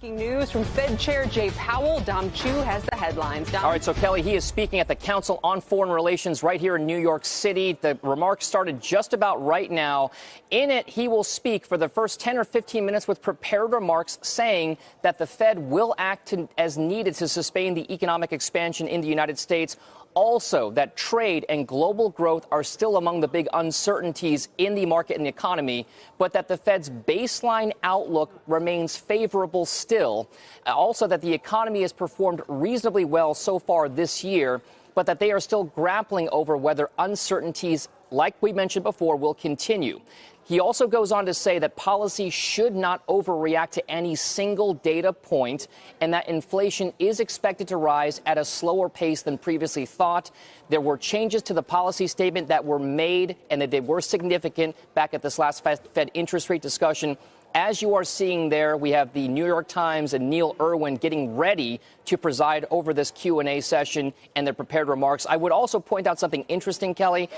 Breaking news from Fed Chair Jay Powell. Dom Chu has the headlines. Dom. All right, so Kelly, he is speaking at the Council on Foreign Relations right here in New York City. The remarks started just about right now. In it, he will speak for the first 10 or 15 minutes with prepared remarks saying that the Fed will act as needed to sustain the economic expansion in the United States. Also, that trade and global growth are still among the big uncertainties in the market and the economy, but that the Fed's baseline outlook remains favorable still. Also, that the economy has performed reasonably well so far this year, but that they are still grappling over whether uncertainties, like we mentioned before, will continue. He also goes on to say that policy should not overreact to any single data point and that inflation is expected to rise at a slower pace than previously thought. There were changes to the policy statement that were made and that they were significant back at this last Fed interest rate discussion. As you are seeing there, we have the New York Times and Neil Irwin getting ready to preside over this Q&A session and their prepared remarks. I would also point out something interesting, Kelly.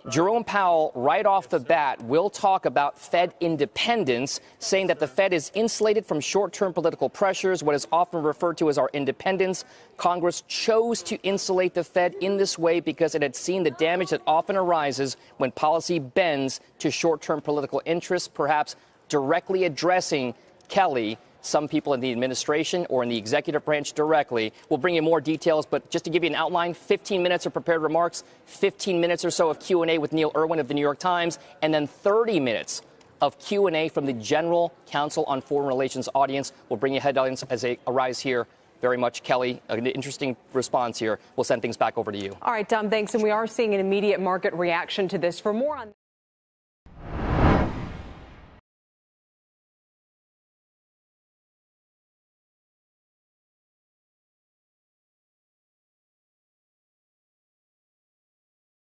Jerome Powell, right off the bat, will talk about Fed independence, saying that the Fed is insulated from short-term political pressures, what is often referred to as our independence. Congress chose to insulate the Fed in this way because it had seen the damage that often arises when policy bends to short-term political interests, perhaps directly addressing Kelly, some people in the administration or in the executive branch directly. We'll bring you more details, but just to give you an outline, 15 minutes of prepared remarks, 15 minutes or so of Q&A with Neil Irwin of the New York Times, and then 30 minutes of Q&A from the General Counsel on Foreign Relations audience. We'll bring you headlines as they arise here. Very much, Kelly. An interesting response here. We'll send things back over to you. All right, Dom, thanks. And we are seeing an immediate market reaction to this. For more on